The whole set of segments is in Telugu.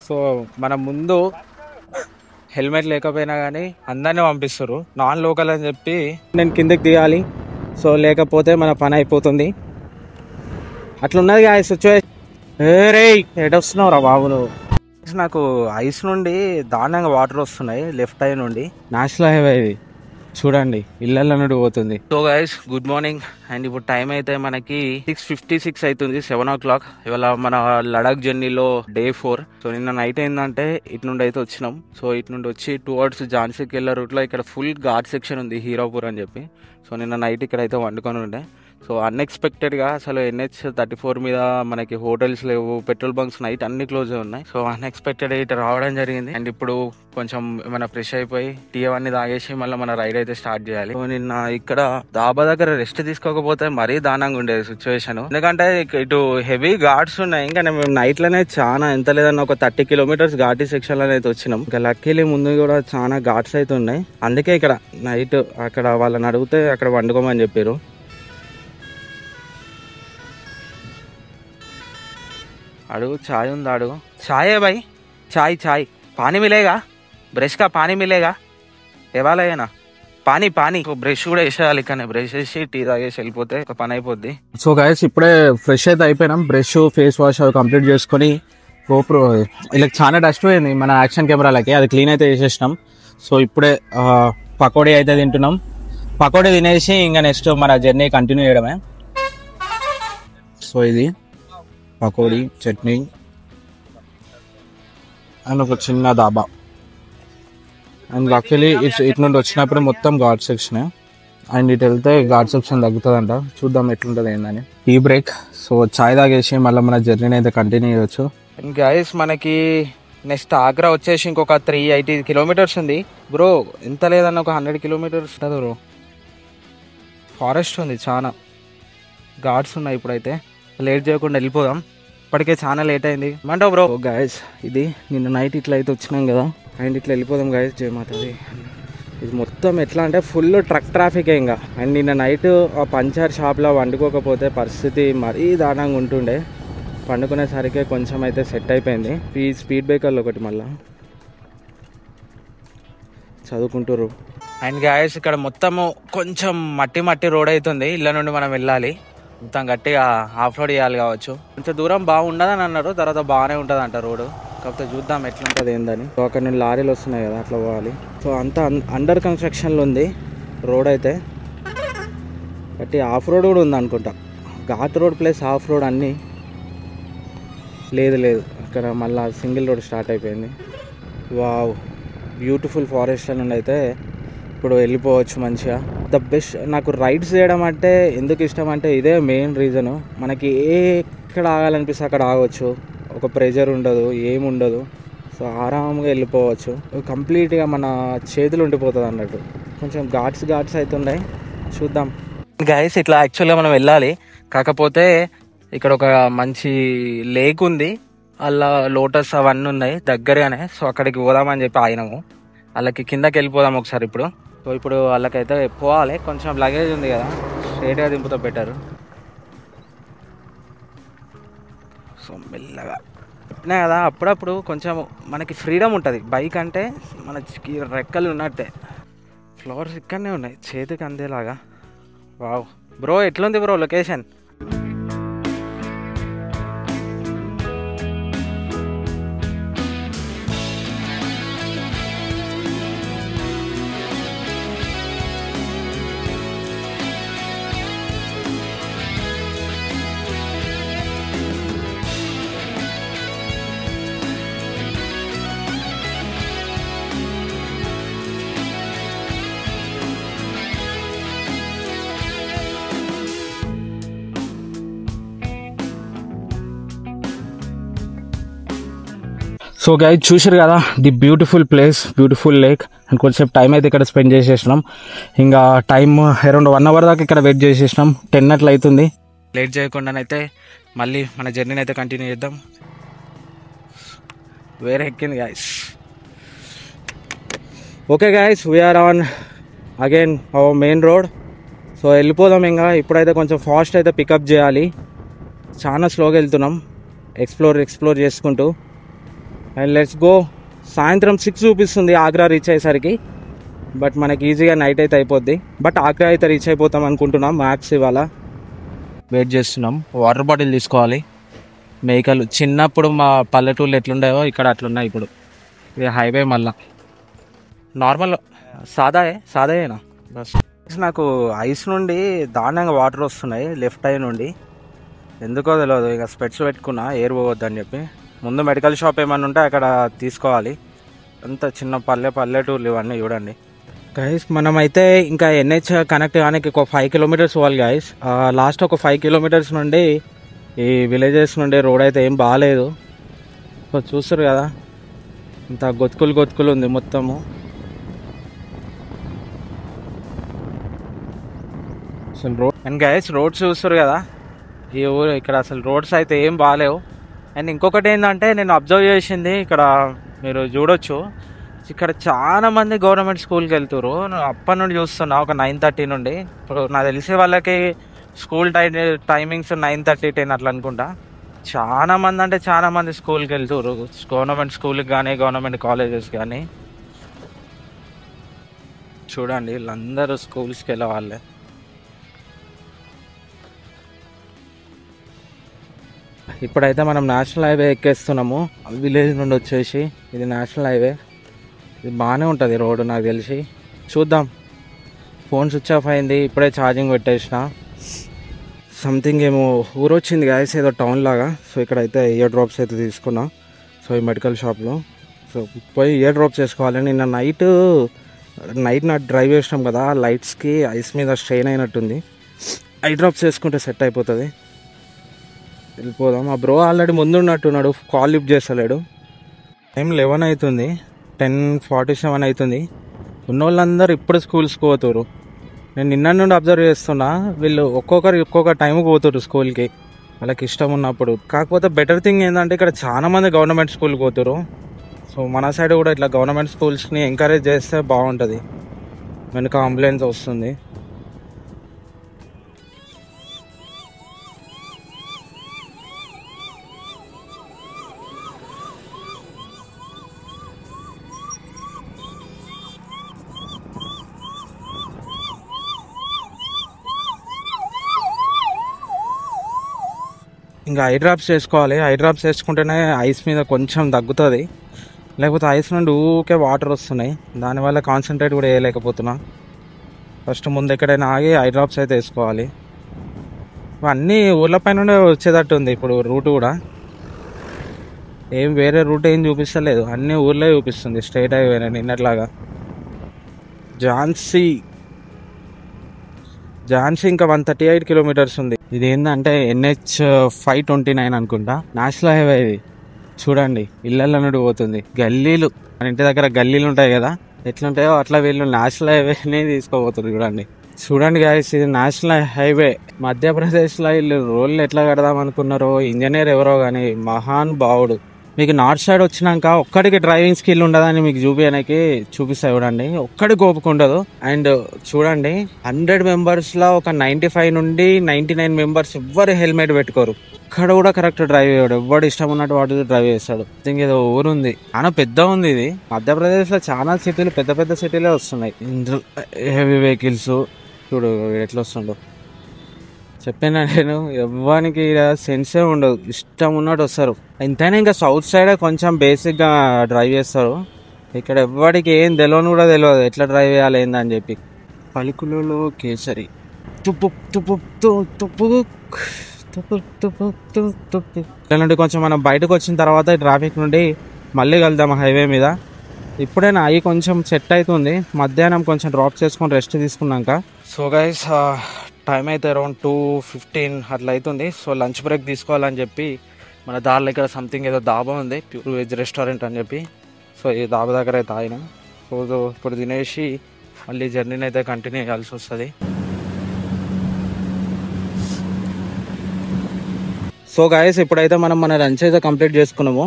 సో మన ముందు హెల్మెట్ లేకపోయినా కానీ అందరినీ పంపిస్తారు, నాన్ లోకల్ అని చెప్పి నేను కిందకి దిగాలి. సో లేకపోతే మన పని అయిపోతుంది. అట్లున్నది ఆ సిచ్యువేషన్. రే ఎడొస్తున్నావు రా బాబు నువ్వు. నాకు ఐస్ నుండి దారుణంగా వాటర్ వస్తున్నాయి లెఫ్ట్ ఐ నుండి. నేషనల్ హైవే ఇది చూడండి, ఇళ్ళ నుండి పోతుంది. So guys good morning. And ఇప్పుడు టైం అయితే మనకి 6:56 అవుతుంది, 7 o'clock. ఇవాళ మన లడాక్ జర్నీలో డే 4. సో నిన్న నైట్ ఏంటంటే ఇటు నుండి అయితే వచ్చినాం. సో ఇటు నుండి వచ్చి టువర్డ్స్ ఝాన్సీకి వెళ్ళే రూట్లో ఇక్కడ ఫుల్ ఘాట్ సెక్షన్ ఉంది, హీరాపూర్ అని చెప్పి. సో నిన్న నైట్ ఇక్కడ అయితే వండుకొని ఉండే. సో అన్ఎక్స్పెక్టెడ్గా అసలు NH-34 మీద మనకి హోటల్స్ లేవు, పెట్రోల్ బంక్స్ నైట్ అన్ని క్లోజ్ ఉన్నాయి. సో అన్ఎక్స్పెక్టెడ్ ఇటు రావడం జరిగింది. అండ్ ఇప్పుడు కొంచెం ఏమైనా ఫ్రెష్ అయిపోయి టీ అవన్నీ తాగేసి మళ్ళీ మన రైడ్ అయితే స్టార్ట్ చేయాలి. సో నిన్న ఇక్కడ దాబా దగ్గర రెస్ట్ తీసుకోకపోతే మరీ దారుణంగా ఉండేది సిచ్యువేషన్. ఎందుకంటే ఇటు హెవీ ఘాట్స్ ఉన్నాయి. ఇంకా మేము నైట్ లోనే చాలా ఎంత లేదన్నా ఒక 30 kilometers ఘాటీ సెక్షన్ లో అయితే వచ్చినాం. ఇంకా లక్కీలీ ముందు కూడా చాలా ఘాట్స్ అయితే ఉన్నాయి. అందుకే ఇక్కడ నైట్ అక్కడ వాళ్ళని అడిగితే అక్కడ వండుకోమని చెప్పారు. अड़ू चाय उंदा अड़ू चाय है भाई चाय चाय पानी मिलेगा ब्रश का पानी मिलेगा ఇవాళ అయినా పానీ పానీ బ్రష్ కూడా వేసేయాలి, కానీ బ్రష్ వేసి టీ తాగేసి వెళ్ళిపోతే ఒక పని అయిపోద్ది. సో గైస్ ఇప్పుడే ఫ్రెష్ అయితే అయిపోయినాం. బ్రష్ ఫేస్ వాష్ అవి కంప్లీట్ చేసుకొని గోప్రో ఇలా చాలా డస్ట్ పోయింది మన యాక్షన్ కెమెరాలకి, అది క్లీన్ అయితే చేసేసినాం. సో ఇప్పుడే పకోడీ అయితే తింటున్నాం. పకోడీ తినేసి ఇంకా నెక్స్ట్ మన జర్నీ కంటిన్యూ చేయడమే. సో ఇది పకోడీ చట్నీ అండ్ ఒక చిన్న దాబా. అండ్ లక్కీలీ ఇటు నుండి వచ్చినప్పుడు మొత్తం ఘాట్ సెక్షన్, అండ్ ఇటు వెళ్తే ఘాట్ సెక్షన్ తగ్గుతుందంట. చూద్దాం ఎట్లుంటుంది ఏందని. Tea break. సో చాయ్ తాగేసి మళ్ళీ మన జర్నీని అయితే కంటిన్యూ చేయవచ్చు. అండ్ గైస్ మనకి నెక్స్ట్ ఆగ్రా వచ్చేసి ఇంకొక 380 kilometers ఉంది బ్రో. ఎంత లేదన్న ఒక 100 kilometers ఉంటుంది బ్రో. ఫారెస్ట్ ఉంది, చాలా ఘాట్స్ ఉన్నాయి. ఇప్పుడైతే లేట్ చేయకుండా వెళ్ళిపోదాం, ఇప్పటికే చాలా లేట్ అయింది. ఏమంటావు బ్రో? గైస్ ఇది నిన్న నైట్ ఇట్లా అయితే వచ్చినాం కదా, అండ్ ఇట్లా వెళ్ళిపోదాం గైస్. జయమాతది. ఇది మొత్తం ఎట్లా అంటే ఫుల్ ట్రక్ ట్రాఫిక్ ఇంకా. అండ్ నిన్న నైట్ ఆ పంచర్ షాప్లో వండుకోకపోతే పరిస్థితి మరీ దారుణంగా ఉంటుండే. పండుకునేసరికి కొంచెం అయితే సెట్ అయిపోయింది. ఈ స్పీడ్ బ్రేకర్లు ఒకటి మళ్ళీ చదువుకుంటారు. అండ్ గైస్ ఇక్కడ మొత్తము కొంచెం మట్టి మట్టి రోడ్ అవుతుంది. ఇళ్ళ నుండి మనం వెళ్ళాలి, మొత్తం గట్టిగా ఆఫ్ రోడ్ చేయాలి కావచ్చు. కొంచెం దూరం బాగుండదని అన్నారు, తర్వాత బాగానే ఉంటుంది అంట రోడ్డు. కాకపోతే చూద్దాం ఎట్లుంటుంది ఏందని. సో అక్కడ నుండి లారీలు వస్తున్నాయి కదా, అట్లా పోవాలి. సో అంతా అండర్ కన్స్ట్రక్షన్లో ఉంది రోడ్ అయితే. బట్టి ఆఫ్ రోడ్ కూడా ఉంది అనుకుంటా. Ghat road plus of road అన్నీ లేదు. ఇక్కడ మళ్ళీ సింగిల్ రోడ్ స్టార్ట్ అయిపోయింది. వావ్ బ్యూటిఫుల్ ఫారెస్ట్ నుండి అయితే ఇప్పుడు వెళ్ళిపోవచ్చు మంచిగా. ద బెస్ట్ నాకు రైడ్స్ చేయడం అంటే ఎందుకు ఇష్టం అంటే ఇదే మెయిన్ రీజను. మనకి ఎక్కడ ఆగాలనిపిస్తే అక్కడ ఆగవచ్చు, ఒక ప్రెజర్ ఉండదు, ఏముండదు. సో ఆరాంగా వెళ్ళిపోవచ్చు, కంప్లీట్గా మన చేతులు ఉండిపోతుంది అన్నట్టు. కొంచెం ఘాట్స్ అవుతున్నాయి, చూద్దాం. గైస్ ఇట్లా యాక్చువల్గా మనం వెళ్ళాలి, కాకపోతే ఇక్కడ ఒక మంచి లేక్ ఉంది, అలా లోటస్ అవన్నీ ఉన్నాయి దగ్గరగానే. సో అక్కడికి పోదామని చెప్పి ఆగినాము. వాళ్ళకి కిందకి వెళ్ళిపోదాం ఒకసారి ఇప్పుడు. సో ఇప్పుడు వాళ్ళకైతే పోవాలి, కొంచెం లగేజ్ ఉంది కదా, స్ట్రైట్గా దింపుతో బెటర్. సో మెల్లగా చెప్పినా కదా, అప్పుడప్పుడు కొంచెం మనకి ఫ్రీడమ్ ఉంటుంది. బైక్ అంటే మనకి రెక్కలు ఉన్నట్టే. ఫ్లవర్స్ ఇక్కడనే ఉన్నాయి చేతికి అందేలాగా. వావ్ బ్రో ఎట్లుంది బ్రో లొకేషన్? సో గైస్ చూసారు కదా, the beautiful place, beautiful lake. And కొంచెంసేపు టైం అయితే ఇక్కడ స్పెండ్ చేసేసినాం. ఇంకా టైం అరౌండ్ 1 hour దాకా ఇక్కడ వెయిట్ చేసేసినాం. 10 అట్లా అవుతుంది. లేట్ చేయకుండానైతే మళ్ళీ మన జర్నీని అయితే కంటిన్యూ చేద్దాం. వేరే ఎక్కింది guys. Okay guys, we are on again our main road. So వెళ్ళిపోదాం ఇంకా. ఇప్పుడైతే కొంచెం ఫాస్ట్ అయితే పికప్ చేయాలి, చాలా స్లోగా వెళ్తున్నాం ఎక్స్ప్లోర్ చేసుకుంటూ. And let's go. సాయంత్రం 6 చూపిస్తుంది ఆగ్రా రీచ్ అయ్యేసరికి, బట్ మనకి ఈజీగా నైట్ అయితే అయిపోద్ది. బట్ ఆగ్రా అయితే రీచ్ అయిపోతాం అనుకుంటున్నాం. మ్యాప్స్ ఇవాళ వెయిట్ చేస్తున్నాం. వాటర్ బాటిల్ తీసుకోవాలి. మేకలు చిన్నప్పుడు మా పల్లెటూళ్ళు ఎట్లుండేవో ఇక్కడ అట్లున్నాయి ఇప్పుడు. ఇది హైవే మళ్ళా నార్మల్ సాదాయేనా బస్. నాకు ఐస్ నుండి దారుణంగా వాటర్ వస్తున్నాయి లెఫ్ట్ ఐ నుండి, ఎందుకో తెలియదు. ఇక స్పెట్స్ పెట్టుకున్నా ఎయిర్ పోవద్దని చెప్పి. ముందు మెడికల్ షాప్ ఏమన్నా ఉంటే అక్కడ తీసుకోవాలి. అంత చిన్న పల్లెటూర్లు ఇవన్నీ చూడండి గైస్. మనమైతే ఇంకా ఎన్హెచ్ కనెక్ట్ కానీ ఒక 5 కిలోమీటర్స్ పోవాలి గైస్. లాస్ట్ ఒక 5 కిలోమీటర్స్ నుండి ఈ విలేజెస్ నుండి రోడ్ అయితే ఏం బాగాలేదు. సో చూస్తారు కదా, ఇంత గొతుకులు ఉంది మొత్తము. అసలు రోడ్ అండ్ గైస్ రోడ్స్ చూస్తారు కదా, ఈ ఊరు ఇక్కడ అసలు రోడ్స్ అయితే ఏం బాగాలేవు. అండ్ ఇంకొకటి ఏంటంటే నేను అబ్జర్వ్ చేసింది, ఇక్కడ మీరు చూడొచ్చు, ఇక్కడ చాలా మంది గవర్నమెంట్ స్కూల్కి వెళ్తారు. అప్పటి నుండి చూస్తున్నా ఒక 9:30 నుండి. ఇప్పుడు నాకు తెలిసే వాళ్ళకి స్కూల్ టైమింగ్స్ 9:30, 10 అట్లా అనుకుంటా. చాలా మంది అంటే చాలా మంది స్కూల్కి వెళ్తారు, గవర్నమెంట్ స్కూల్కి కానీ గవర్నమెంట్ కాలేజెస్ కానీ. చూడండి వీళ్ళందరూ స్కూల్స్కి వెళ్ళే వాళ్ళే. ఇప్పుడైతే మనం నేషనల్ హైవే ఎక్కేస్తున్నాము. విలేజ్ నుండి వచ్చేసి ఇది నేషనల్ హైవే. ఇది బాగానే ఉంటుంది రోడ్డు నాకు తెలిసి. చూద్దాం. ఫోన్ స్విచ్ ఆఫ్ అయింది, ఇప్పుడే ఛార్జింగ్ పెట్టేసిన. సంథింగ్ ఏమో ఊరు వచ్చింది గాయస్, ఏదో టౌన్ లాగా. సో ఇక్కడైతే ఇయర్ డ్రాప్స్ అయితే తీసుకున్నా. సో ఈ మెడికల్ షాప్లో సో పోయి ఇయర్ డ్రాప్స్ చేసుకోవాలి. నిన్న నైట్ నాకు డ్రైవ్ చేసినాం కదా, లైట్స్కి ఐస్ మీద స్ట్రెయిన్ అయినట్టుంది. ఐ డ్రాప్స్ వేసుకుంటే సెట్ అయిపోతుంది. వెళ్ళిపోదాం. ఆ బ్రో ఆల్రెడీ ముందు ఉన్నట్టున్నాడు, కాల్ లిఫ్ట్ చేస్తలేడు. టైం 11 అవుతుంది, 10:47 అవుతుంది. ఉన్న వాళ్ళందరూ ఇప్పుడు స్కూల్స్కి పోతారు. నేను నిన్న నుండి అబ్జర్వ్ చేస్తున్నా, వీళ్ళు ఒక్కొక్క టైంకి పోతారు స్కూల్కి వాళ్ళకి ఇష్టం ఉన్నప్పుడు. కాకపోతే బెటర్ థింగ్ ఏంటంటే ఇక్కడ చాలా మంది గవర్నమెంట్ స్కూల్కి పోతారు. సో మన సైడ్ కూడా ఇట్లా గవర్నమెంట్ స్కూల్స్ని ఎంకరేజ్ చేస్తే బాగుంటుంది. వెనుక అంబులెన్స్ వస్తుంది. ఇంకా ఐ డ్రాప్స్ చేసుకోవాలి. ఐ డ్రాప్స్ వేసుకుంటేనే ఐస్ మీద కొంచెం తగ్గుతుంది, లేకపోతే ఐస్ నుండి ఊకే వాటర్ వస్తున్నాయి. దానివల్ల కాన్సన్ట్రేట్ కూడా వేయలేకపోతున్నా. ఫస్ట్ ముందు ఎక్కడైనా ఆగి ఐ డ్రాప్స్ అయితే వేసుకోవాలి. అన్నీ ఊర్ల పై నుండే వచ్చేటట్టు ఉంది ఇప్పుడు రూట్ కూడా. ఏం వేరే రూట్ ఏం చూపిస్తలేదు, అన్నీ ఊర్లే చూపిస్తుంది స్ట్రైట్ హైవే నిన్నట్లాగా. ఝాన్సీ ఇంకా 138 కిలోమీటర్స్ ఉంది. ఇది ఏంటంటే NH 529 అనుకుంటా, నేషనల్ హైవే ఇది. చూడండి ఇళ్ళ నుండి పోతుంది. గల్లీలు, మన ఇంటి దగ్గర గల్లీలు ఉంటాయి కదా, ఎట్లుంటాయో అట్లా వీళ్ళు నేషనల్ హైవేని తీసుకోబోతున్నారు. చూడండి గాయస్, ఇది నేషనల్ హైవే. మధ్యప్రదేశ్లో వీళ్ళు రోడ్లు ఎట్లా కడదాం అనుకున్నారో, ఇంజనీర్ ఎవరో కానీ మహాన్ భావుడు. మీకు నార్త్ సైడ్ వచ్చినాక ఒక్కడికి డ్రైవింగ్ స్కిల్ ఉండదని మీకు చూపిస్తా చూడండి. ఒక్కడికి ఓపిక ఉండదు. అండ్ చూడండి 100 మెంబర్స్లో ఒక 95 నుండి 99 మెంబర్స్ ఎవ్వరు హెల్మెట్ పెట్టుకోరు. ఇక్కడ కూడా కరెక్ట్ డ్రైవ్ చేయడు, ఎవడు ఇష్టం ఉన్నట్టు వాటి డ్రైవ్ చేస్తాడు. థింక్ ఏదో ఊరుంది, చాలా పెద్ద ఉంది ఇది. మధ్యప్రదేశ్లో చాలా సిటీలు, పెద్ద సిటీలే వస్తున్నాయి ఇందులో హెవీ వెహికల్స్. చూడు ఎట్లా వస్తుండో. చెప్పాను నేను, ఎవ్వరికి సెన్సే ఉండదు, ఇష్టం ఉన్నట్టు వస్తారు. ఎంతైనా ఇంకా సౌత్ సైడ్ కొంచెం బేసిక్గా డ్రైవ్ చేస్తారు. ఇక్కడ ఎవ్వడికి ఏం తెలియని కూడా తెలియదు ఎట్లా డ్రైవ్ చేయాలి ఏందని చెప్పి. పలుకులలో కేసరి ఇక్కడ నుండి కొంచెం మనం బయటకు వచ్చిన తర్వాత ట్రాఫిక్ నుండి మళ్ళీ కలుద్దాం హైవే మీద. ఇప్పుడే నా అవి కొంచెం సెట్ అవుతుంది. మధ్యాహ్నం కొంచెం డ్రాప్ చేసుకొని రెస్ట్ తీసుకున్నాక. సో గైస్ టైం అయితే అరౌండ్ 2:15 అట్లా అవుతుంది. సో లంచ్ బ్రేక్ తీసుకోవాలని చెప్పి మన దారిలో ఇక్కడ సంథింగ్ ఏదో దాబా ఉంది, ప్యూర్ వెజ్ రెస్టారెంట్ అని చెప్పి. సో ఈ దాబా దగ్గర అయితే ఆగినాం. సో ఇప్పుడు తినేసి మళ్ళీ జర్నీని అయితే కంటిన్యూ చేయాల్సి వస్తుంది. సో గాయస్ ఇప్పుడైతే మనం మన లంచ్ అయితే కంప్లీట్ చేసుకున్నాము.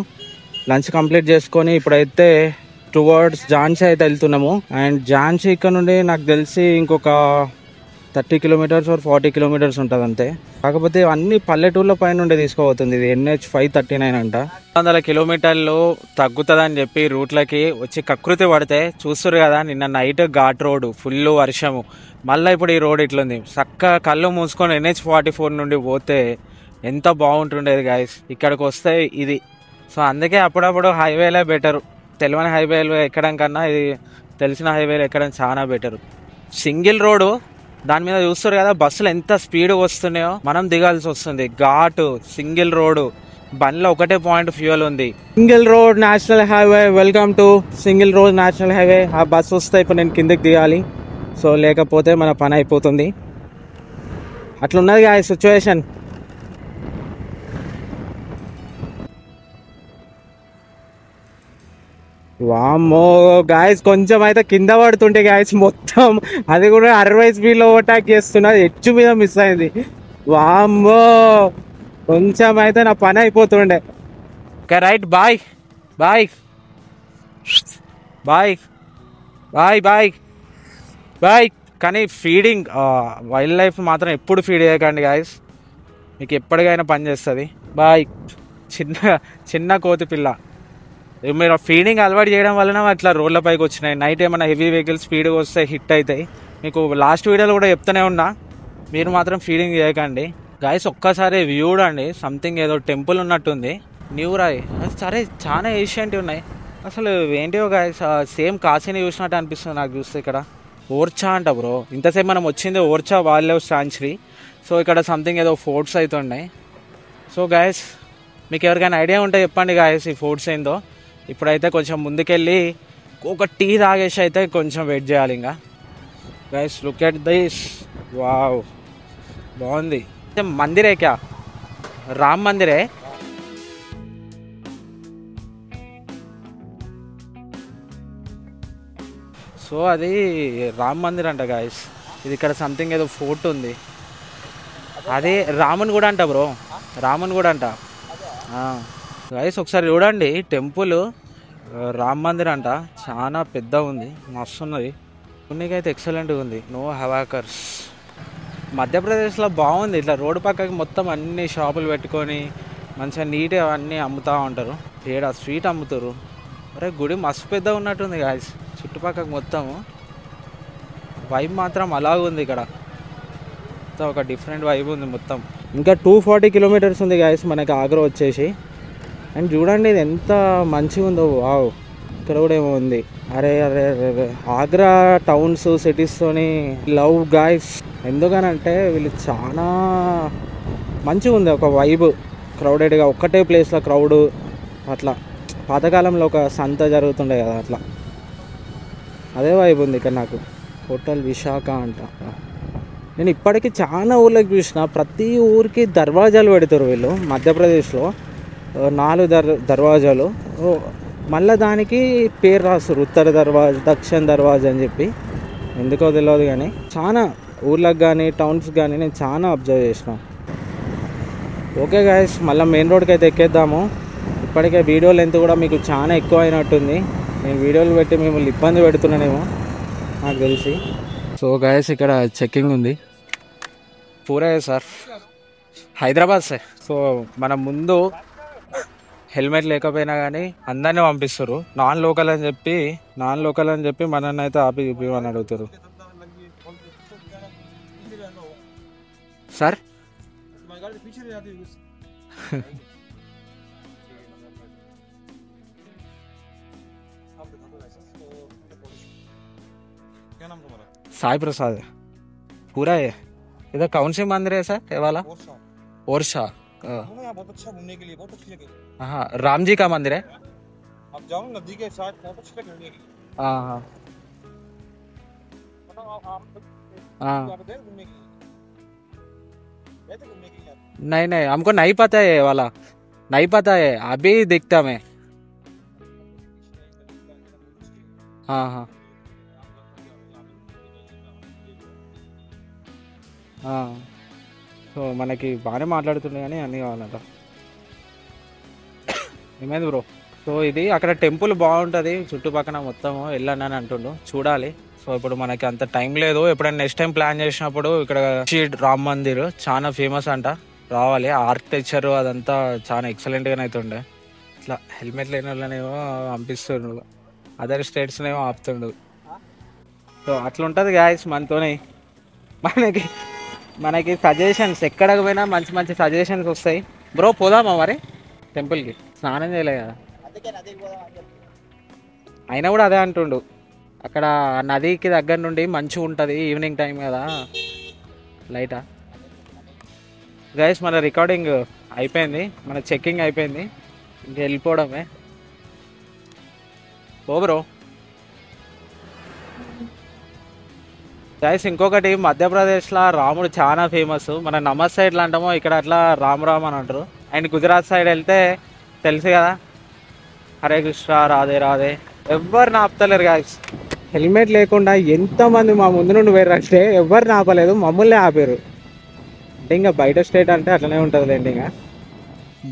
లంచ్ కంప్లీట్ చేసుకొని ఇప్పుడైతే టువర్డ్స్ ఝాన్సీ అయితే వెళ్తున్నాము. అండ్ ఝాన్సీ ఇక్కడ నుండి నాకు తెలిసి ఇంకొక 30 కిలోమీటర్స్ ఆర్ 40 కిలోమీటర్స్ ఉంటుంది అంతే. కాకపోతే అన్ని పల్లెటూళ్ళ పైన నుండి తీసుకోబోతుంది. ఇది NH 539 అంట. 100 కిలోమీటర్లు తగ్గుతుందని చెప్పి రూట్లకి వచ్చి కకృతి పడితే చూస్తారు కదా. నిన్న నైట్ ఘాట్ రోడ్, ఫుల్ వర్షము, మళ్ళీ ఇప్పుడు ఈ రోడ్ ఇట్లుంది. చక్కగా కళ్ళు మూసుకొని NH 44 నుండి పోతే ఎంత బాగుంటుండేది గాయస్. ఇక్కడికి వస్తే ఇది. సో అందుకే అప్పుడప్పుడు హైవేలే బెటర్. తెలియని హైవేలు ఎక్కడం కన్నా ఇది తెలిసిన హైవేలు ఎక్కడం చాలా బెటర్. సింగిల్ రోడ్డు, దాని మీద చూస్తారు కదా బస్సులు ఎంత స్పీడ్గా వస్తున్నాయో, మనం దిగాల్సి వస్తుంది. ఘాటు, సింగిల్ రోడ్డు, బండ్లో ఒకటే పాయింట్ ఫ్యూయల్ ఉంది. Single road national highway. Welcome to single road national highway. ఆ బస్సు వస్తే ఇప్పుడు నేను కిందకి దిగాలి. సో లేకపోతే మన పని అయిపోతుంది. అట్లున్నది ఆ సిచ్యువేషన్. వామ్మో గాయస్, కొంచెం అయితే కింద పడుతుంటే గాయస్ మొత్తం, అది కూడా 60 స్పీడ్లో ఓవర్టేక్ చేస్తున్నది, హెచ్చు మీద మిస్ అయింది. వామ్మో, కొంచెం అయితే నా పని అయిపోతుండే. Okay right, bye bye bye bye bye bye. కానీ ఫీడింగ్ వైల్డ్ లైఫ్ మాత్రం ఎప్పుడు ఫీడ్ చేయకండి గాయస్, మీకు ఎప్పటికైనా పని చేస్తుంది. బాయ్. చిన్న కోతి పిల్ల, మీరు ఫీడింగ్ అలవాటు చేయడం వలన అట్లా రోడ్లపైకి వచ్చినాయి. నైట్ ఏమైనా హెవీ వెహికల్స్ స్పీడ్గా వస్తే హిట్ అవుతాయి. మీకు లాస్ట్ వీడియోలో కూడా చెప్తూనే ఉన్నా, మీరు మాత్రం ఫీడింగ్ చేయకండి గాయస్. ఒక్కసారి వ్యూ అండి, సంథింగ్ ఏదో టెంపుల్ ఉన్నట్టుంది. న్యూ రాయ్, సరే చాలా ఏషియంట్ ఉన్నాయి అసలు. ఏంటివో గాయస్, సేమ్ కాశీని చూసినట్టు అనిపిస్తుంది నాకు చూస్తే. ఇక్కడ ఓర్చా అంట బ్రో. ఇంతసేపు మనం వచ్చింది Orchha wild life sanctuary. So ఇక్కడ సంథింగ్ ఏదో ఫోర్ట్స్ అయితే ఉన్నాయి. సో గాయస్, మీకు ఎవరికైనా ఐడియా ఉంటే చెప్పండి గాయస్ ఈ ఫోర్ట్స్ ఏందో. ఇప్పుడైతే కొంచెం ముందుకెళ్ళి ఒక టీ తాగేసి అయితే కొంచెం వెయిట్ చేయాలి ఇంకా. Guys look at this, wow, బాగుంది. మందిరే క్యా, రామ్ మందిరే. సో అది రామ్ మందిర్ అంట గాయస్. ఇది ఇక్కడ సంథింగ్ ఏదో ఫోర్ట్ ఉంది, అదే రాముని కూడా అంట బ్రో, రాముని కూడా అంట గాయస్. ఒకసారి చూడండి టెంపుల్, రామ్ మందిర్ అంట, చాలా పెద్ద ఉంది, మస్తు ఉన్నది. కొన్నికైతే ఎక్సలెంట్గా ఉంది. నో హవాకర్స్. మధ్యప్రదేశ్లో బాగుంది. ఇట్లా రోడ్డు పక్కకి మొత్తం అన్ని షాపులు పెట్టుకొని మంచిగా నీట్గా అన్నీ అమ్ముతూ ఉంటారు. ఏడా స్వీట్ అమ్ముతారు. అరే గుడి మస్తు పెద్దగా ఉన్నట్టుంది గాయస్. చుట్టుపక్కల మొత్తము వైబ్ మాత్రం అలాగుంది. ఇక్కడ మొత్తం ఒక డిఫరెంట్ వైబ్ ఉంది మొత్తం. ఇంకా 240 కిలోమీటర్స్ ఉంది గాయస్ మనకి ఆగ్రా వచ్చేసి. అండ్ చూడండి ఇది ఎంత మంచిగా ఉందో. వావ్, ఇక్కడ కూడా ఏమో ఉంది. అరే అరే అరే, ఆగ్రా టౌన్స్ సిటీస్తోని లవ్ గాయస్. ఎందుకనంటే వీళ్ళు చాలా మంచిగా ఉంది ఒక వైబ్. క్రౌడెడ్గా ఒక్కటే ప్లేస్లో క్రౌడ్, అట్లా పాతకాలంలో ఒక సంత జరుగుతుండే కదా అట్లా, అదే వైబ్ ఉంది ఇక్కడ నాకు. హోటల్ విశాఖ అంట. నేను ఇప్పటికీ చాలా ఊర్లకు చూసిన, ప్రతి ఊరికి దర్వాజాలు పెడతారు వీళ్ళు. మధ్యప్రదేశ్లో 4 దర్వాజాలు, మళ్ళీ దానికి పేరు రాస్తారు, ఉత్తర దర్వాజా, దక్షిణ దర్వాజా అని చెప్పి. ఎందుకో తెలియదు కానీ చాలా ఊర్లకు కానీ టౌన్స్కి కానీ నేను చాలా అబ్జర్వ్ చేసిన. ఓకే గాయస్, మళ్ళీ మెయిన్ రోడ్కి అయితే ఎక్కేద్దాము. ఇప్పటికే వీడియో లెంత్ కూడా మీకు చాలా ఎక్కువ అయినట్టుంది. నేను వీడియోలు పెట్టి మిమ్మల్ని ఇబ్బంది పెడుతున్నానేమో నాకు తెలిసి. సో గాయస్, ఇక్కడ చెక్కింగ్ ఉంది. పూరే సార్, హైదరాబాద్ సార్. సో మన ముందు హెల్మెట్ లేకపోయినా కానీ అందరినీ పంపిస్తారు. నాన్ లోకల్ అని చెప్పి మనల్ని అయితే ఆపి చూపిమని అడుగుతారు. సార్ साई प्रसाद पूरा है इधर। कौन से मंदिर है सर ये वाला? ओरछा। बहुत अच्छा घूमने के लिए, बहुत अच्छी जगह। हाँ, राम जी का मंदिर है। आप जाओ नदी के साथ, बहुत अच्छी जगह घूमने के लिए। हाँ हाँ हाँ, घूमने के लिए नहीं नहीं हमको नहीं पता है ये वाला, नहीं पता है, अभी दिखता मैं। हाँ हाँ సో మనకి బాగానే మాట్లాడుతుండే కానీ అన్నీ కావాలంట. ఏమైంది బ్రో? సో ఇది అక్కడ టెంపుల్ బాగుంటుంది చుట్టుపక్కల మొత్తము, వెళ్ళండి అని అంటుండు. చూడాలి. సో ఇప్పుడు మనకి అంత టైం లేదు. ఎప్పుడైనా నెక్స్ట్ టైం ప్లాన్ చేసినప్పుడు ఇక్కడ రామ్ మందిర్ చాలా ఫేమస్ అంట, రావాలి. ఆర్కిటెక్చర్ అదంతా చాలా ఎక్సలెంట్గానే అయితే ఉండే. ఇట్లా హెల్మెట్ లేని వాళ్ళనేమో పంపిస్తుండ్రు, అదర్ స్టేట్స్నేమో ఆపుతుండు. సో అట్లా ఉంటుంది గాయస్ మనతోనే. మనకి మనకి సజెషన్స్ ఎక్కడికి పోయినా మంచి మంచి సజెషన్స్ వస్తాయి. బ్రో పోదామా మరి టెంపుల్కి? స్నానం చేయలే కదా, అయినా కూడా అదే అంటుండు. అక్కడ నదికి దగ్గర నుండి మంచిగా ఉంటుంది ఈవినింగ్ టైం కదా, లైటా. గైస్ మన రికార్డింగ్ అయిపోయింది, మన చెక్కింగ్ అయిపోయింది, ఇంక వెళ్ళిపోవడమే. ఓ బ్రో గైస్ ఇంకొకటి, మధ్యప్రదేశ్లో రాముడు చాలా ఫేమస్. మన నమస్ సైడ్లో అంటామో, ఇక్కడ అట్లా రామ్ రామ్ అని అంటారు. అండ్ గుజరాత్ సైడ్ వెళ్తే తెలుసు కదా, హరే కృష్ణ రాధే రాధే. ఎవరిని ఆపుతలేరు గాయస్. హెల్మెట్ లేకుండా ఎంతమంది మా ముందు నుండి వేరు అంటే ఎవరిని ఆపలేదు, మమ్మల్ని ఆపారు. అంటే ఇంకా బయట స్టేట్ అంటే అట్లనే ఉంటుందిలేండి. ఇంకా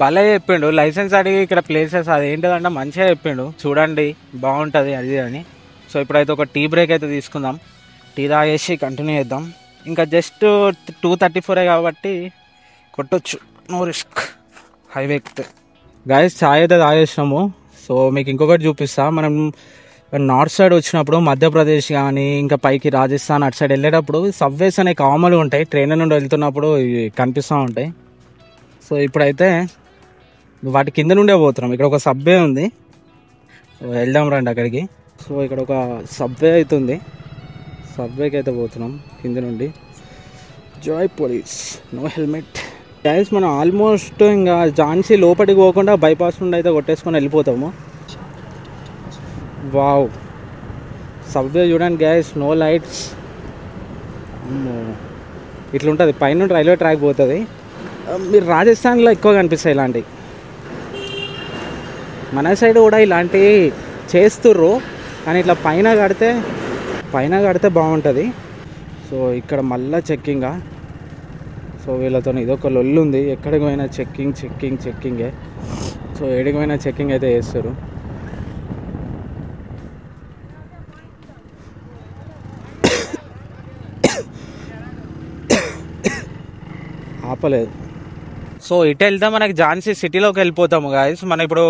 భలే చెప్పిండు, లైసెన్స్ అడిగి ఇక్కడ ప్లేసెస్ అది ఏంటిదంటే మంచిగా చెప్పిండు, చూడండి బాగుంటుంది అది అని. సో ఇప్పుడైతే ఒక టీ బ్రేక్ అయితే తీసుకుందాం, టీ తాగేసి కంటిన్యూ చేద్దాం. ఇంకా జస్ట్ 2:34 కాబట్టి కొట్టొచ్చు, నో రిస్క్. హైవే ఎక్కితే గాయస్ చాయ్ అయితే తాగేసినాము. సో మీకు ఇంకొకటి చూపిస్తా. మనం నార్త్ సైడ్ వచ్చినప్పుడు మధ్యప్రదేశ్ కానీ ఇంకా పైకి రాజస్థాన్ అటు సైడ్ వెళ్ళేటప్పుడు సబ్వేస్ అనే కామన్గా ఉంటాయి, ట్రైన్ నుండి వెళ్తున్నప్పుడు కనిపిస్తూ ఉంటాయి. సో ఇప్పుడైతే వాటి కింద నుండే పోతున్నాం. ఇక్కడ ఒక సబ్వే ఉంది, వెళ్దాం రండి అక్కడికి. సో ఇక్కడ ఒక సబ్వే అవుతుంది, సబ్వేకి అయితే పోతున్నాం కింద నుండి. జాయ్ పోలీస్, నో హెల్మెట్. గైస్ మనం ఆల్మోస్ట్ ఇంకా ఝాన్సీ లోపలికి పోకుండా బైపాస్ నుండి అయితే కొట్టేసుకొని వెళ్ళిపోతాము. వావ్, సబ్వే చూడండి గైస్, నో లైట్స్. ఇట్లుంటుంది, పైన రైల్వే ట్రాక్ పోతుంది. మీరు రాజస్థాన్లో ఎక్కువ కనిపిస్తాయి ఇలాంటివి, మన సైడ్ కూడా ఇలాంటివి చేస్తుర్రు, కానీ ఇట్లా పైన కడితే బాగుంటుంది. సో ఇక్కడ మళ్ళీ చెక్కింగా. సో వీళ్ళతో ఇదొక లొల్లు ఉంది, ఎక్కడికి పోయినా చెక్కింగే. సో ఏడికి పోయినా చెక్కింగ్ అయితే చేస్తారు. ఆపలేదు. సో ఇటు వెళ్తే మనకి ఝాన్సీ సిటీలోకి వెళ్ళిపోతాము గాయస్. మనం ఇప్పుడు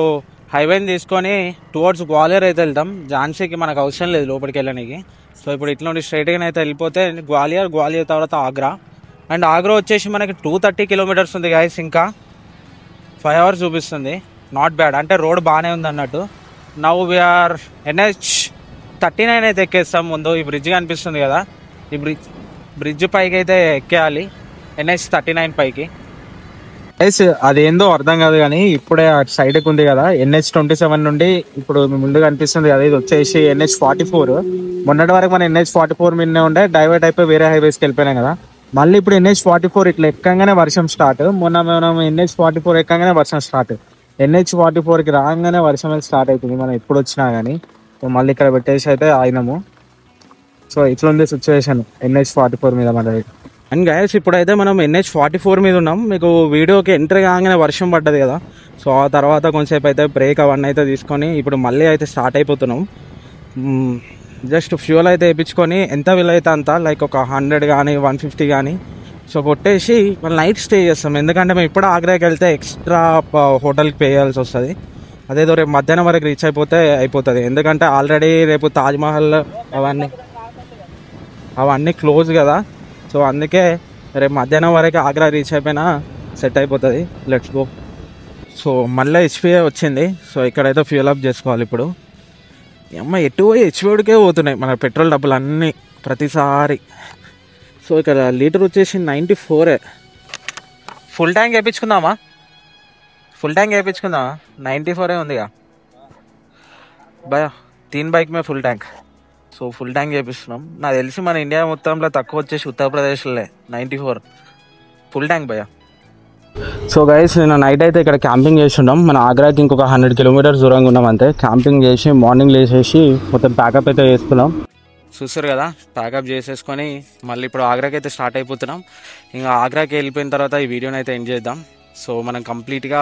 హైవేని తీసుకొని టువర్డ్స్ గ్వాలియర్ అయితే వెళ్తాం. ఝాన్సీకి మనకు అవసరం లేదు లోపలికి వెళ్ళడానికి. సో ఇప్పుడు ఇట్లా నుండి స్ట్రైట్గా అయితే వెళ్ళిపోతే గ్వాలియర్ తర్వాత ఆగ్రా. అండ్ ఆగ్రా వచ్చేసి మనకి 230 కిలోమీటర్స్ ఉంది గాయస్, ఇంకా 5 hours చూపిస్తుంది. నాట్ బ్యాడ్, అంటే రోడ్ బాగానే ఉంది అన్నట్టు. నవ్ వీఆర్ NH39 అయితే ఎక్కేస్తాం. ముందు ఈ బ్రిడ్జ్ కనిపిస్తుంది కదా, ఈ బ్రిడ్జ్ పైకి అయితే ఎక్కేయాలి, NH39 పైకి. అదేందో అర్థం కాదు కానీ ఇప్పుడే అటు సైడ్కి ఉంది కదా NH27 నుండి ఇప్పుడు ముందు కనిపిస్తుంది కదా, ఇది వచ్చేసి NH44. మొన్నటి వరకు మన NH44 మీదనే ఉండే, డైవర్ట్ అయిపోయి వేరే హైవేస్కి వెళ్ళిపోయినాం కదా. మళ్ళీ ఇప్పుడు NH44 ఇట్లా ఎక్కగానే వర్షం స్టార్ట్. మనం NH44 ఎక్కగానే వర్షం స్టార్ట్, NH44కి రాగానే వర్షం స్టార్ట్ అవుతుంది మనం ఎప్పుడు వచ్చినా కానీ. మళ్ళీ ఇక్కడ పెట్టేసి అయితే ఆగినాము. సో ఇట్లా ఉంది సిచ్యువేషన్ NH44 మీద మనది. అండ్ గైస్ ఇప్పుడైతే మనం NH44 మీద ఉన్నాం. మీకు వీడియోకి ఎంట్రీ కాగానే వర్షం పడ్డది కదా, సో ఆ తర్వాత కొంచెంసేపు అయితే బ్రేక్ అవన్నీ అయితే తీసుకొని ఇప్పుడు మళ్ళీ అయితే స్టార్ట్ అయిపోతున్నాం. జస్ట్ ఫ్యూల్ అయితే వేయించుకొని ఎంత వీలైతే అంత, లైక్ ఒక 100 కానీ 150 కానీ సో కొట్టేసి మళ్ళీ నైట్ స్టే చేస్తాం. ఎందుకంటే మేము ఇప్పుడు ఆగ్రాకి వెళ్తే ఎక్స్ట్రా హోటల్కి పే చేయాల్సి వస్తుంది. అదేదో రేపు మధ్యాహ్నం వరకు రీచ్ అయిపోతుంది. ఎందుకంటే ఆల్రెడీ రేపు తాజ్మహల్ అవన్నీ క్లోజ్ కదా. సో అందుకే రేపు మధ్యాహ్నం వరకు ఆగ్రా రీచ్ అయిపోయినా సెట్ అయిపోతుంది. Let's go. సో మళ్ళీ HPA వచ్చింది. సో ఇక్కడైతే ఫ్యూల్ అప్ చేసుకోవాలి ఇప్పుడు. అమ్మ ఎటు పోయి HPAకే పోతున్నాయి మన పెట్రోల్ డబ్బులు అన్నీ ప్రతిసారి. సో ఇక్కడ లీటర్ వచ్చేసి 94. Full tank వేయించుకుందామా? 94 ఉందిగా భయ, 3 బైక్ మే full tank. So full tank చేపిస్తున్నాం. నాకు తెలిసి మన ఇండియా మొత్తంలో తక్కువ వచ్చేసి ఉత్తరప్రదేశ్లో 94 ఫుల్ ట్యాంక్ భయ. సో గైస్ నేను నైట్ అయితే ఇక్కడ క్యాంపింగ్ చేసి ఉన్నాం. మన ఆగ్రాకి ఇంకొక 100 కిలోమీటర్స్ దూరంగా ఉన్నాం అంతే. క్యాంపింగ్ చేసి మార్నింగ్ లేచేసి మొత్తం ప్యాకప్ అయితే చేసుకున్నాం. చూస్తారు కదా, ప్యాకప్ చేసేసుకొని మళ్ళీ ఇప్పుడు ఆగ్రాకి అయితే స్టార్ట్ అయిపోతున్నాం. ఇంకా ఆగ్రాకి వెళ్ళిపోయిన తర్వాత ఈ వీడియోని అయితే ఎండ్ చేద్దాం. సో మనం కంప్లీట్గా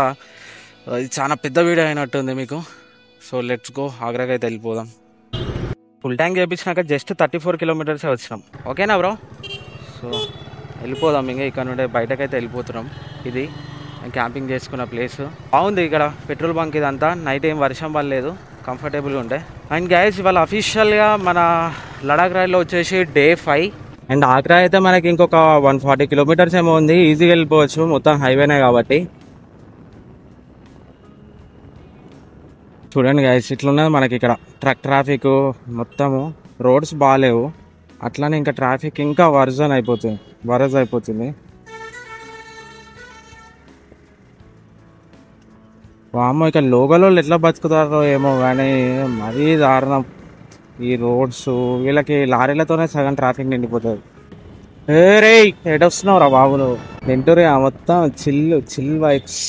ఇది చాలా పెద్ద వీడియో అయినట్టుంది మీకు. సో లెట్స్ గో, ఆగ్రాకి అయితే వెళ్ళిపోదాం. ఫుల్ ట్యాంక్ చేయించినాక జస్ట్ 34 కిలోమీటర్సే వచ్చినాం. ఓకేనా బ్రో? సో వెళ్ళిపోదాం ఇంకా ఇక్కడ నుండి బయటకైతే వెళ్ళిపోతున్నాం. ఇది క్యాంపింగ్ చేసుకున్న ప్లేస్ బాగుంది. ఇక్కడ పెట్రోల్ బంక్ ఇదంతా నైట్ ఏం వర్షం పడలేదు, కంఫర్టబుల్గా ఉండే. అండ్ గైస్ ఇవాళ అఫీషియల్గా మన లడాక్ రైడ్లో వచ్చేసి డే 5. అండ్ ఆగ్రా అయితే మనకి ఇంకొక 140 కిలోమీటర్స్ ఏమో ఉంది, ఈజీగా వెళ్ళిపోవచ్చు, మొత్తం హైవేనే కాబట్టి. చూడండి గైస్ ఇట్లున్నది మనకి ఇక్కడ ట్రాఫిక్ మొత్తము. రోడ్స్ బాగాలేవు, అట్లానే ఇంకా ట్రాఫిక్ ఇంకా వరజ్ అయిపోతుంది. వామ్మో ఇక్కడ లోకల్లో ఎట్లా బతుకుతారో ఏమో కానీ మరీ దారుణం ఈ రోడ్స్. వీళ్ళకి లారీలతోనే సగం ట్రాఫిక్ నిండిపోతుంది. రే ఎటొస్తున్నావు రా బాబులు? నింటూరే మొత్తం చిల్ వైబ్స్.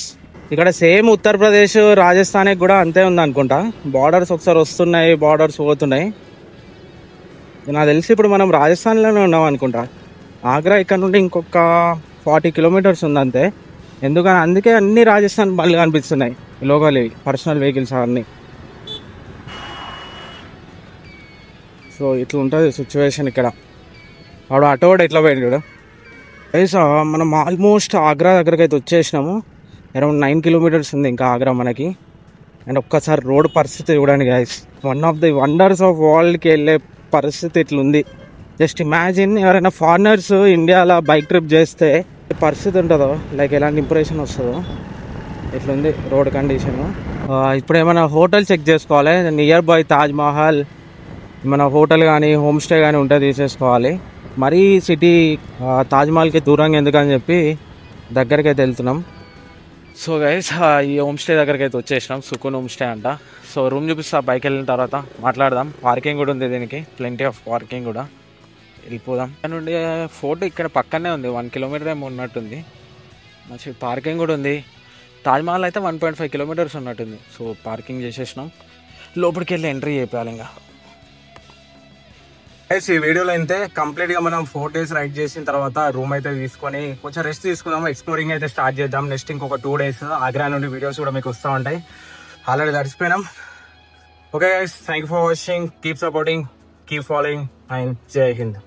ఇక్కడ సేమ్ ఉత్తరప్రదేశ్ రాజస్థాన్కి కూడా అంతే ఉంది అనుకుంటా. బార్డర్స్ ఒకసారి వస్తున్నాయి, బార్డర్స్ పోతున్నాయి. నాకు తెలిసి ఇప్పుడు మనం రాజస్థాన్లోనే ఉన్నాం అనుకుంటా. ఆగ్రా ఇక్కడ నుండి ఇంకొక 40 కిలోమీటర్స్ ఉంది అంతే. అందుకే అన్ని రాజస్థాన్ బళ్ళు కనిపిస్తున్నాయి, లోకల్ పర్సనల్ వెహికల్స్ అవన్నీ. సో ఇట్లా ఉంటుంది సిచ్యువేషన్ ఇక్కడ. వాడు ఆటోడు ఎట్లా పోయింది చూడ. మనం ఆల్మోస్ట్ ఆగ్రా దగ్గరికి అయితే వచ్చేసినాము. అరౌండ్ 9 కిలోమీటర్స్ ఉంది ఇంకా ఆగ్రా మనకి. అండ్ ఒక్కసారి రోడ్ పరిస్థితి చూడండి guys, one of the wonders of వరల్డ్కి వెళ్ళే పరిస్థితి ఇట్లుంది. జస్ట్ ఇమాజిన్ ఎవరైనా ఫారినర్స్ ఇండియాలో బైక్ ట్రిప్ చేస్తే పరిస్థితి ఉంటుందో, లైక్ ఎలాంటి ఇంప్రెషన్ వస్తుందో. ఇట్లుంది రోడ్ కండిషన్. ఇప్పుడు ఏమైనా హోటల్ చెక్ చేసుకోవాలి. నియర్ బై తాజ్ మహల్ మన హోటల్ కానీ హోమ్ స్టే కానీ ఉంటే తీసేసుకోవాలి. మరీ సిటీ తాజ్మహల్కి దూరంగా ఎందుకని చెప్పి దగ్గరికి అయితే వెళ్తున్నాం. సో గైస్ ఈ హోమ్ స్టే దగ్గరికి అయితే వచ్చేసినాం. సుకున్ హోమ్ స్టే అంట. సో రూమ్ చూపిస్తా, బైక్ వెళ్ళిన తర్వాత మాట్లాడదాం. పార్కింగ్ కూడా ఉంది దీనికి, ప్లెంటీ ఆఫ్ పార్కింగ్ కూడా. వెళ్ళిపోదాం. ఇక్కడ నుండి ఫోటో ఇక్కడ పక్కనే ఉంది, 1 కిలోమీటర్ ఏమో ఉన్నట్టుంది. మంచి పార్కింగ్ కూడా ఉంది. తాజ్మహల్ అయితే 1.5 కిలోమీటర్స్ ఉన్నట్టుంది. సో పార్కింగ్ చేసేసినాం, లోపలికి వెళ్ళి ఎంట్రీ చేయాలి. ఇంకా ఈ వీడియోలో అయితే కంప్లీట్గా మనం 4 days రైడ్ చేసిన తర్వాత రూమ్ అయితే తీసుకొని కొంచెం రెస్ట్ తీసుకుందాం, ఎక్స్ప్లోరింగ్ అయితే స్టార్ట్ చేద్దాం. నెక్స్ట్ ఇంకొక 2 days ఆగ్రా నుండి వీడియోస్ కూడా మీకు వస్తూ ఉంటాయి. ఆల్రెడీ తడిసిపోయినాం. Okay guys, thank you for watching. Keep supporting, keep following and జై హింద్.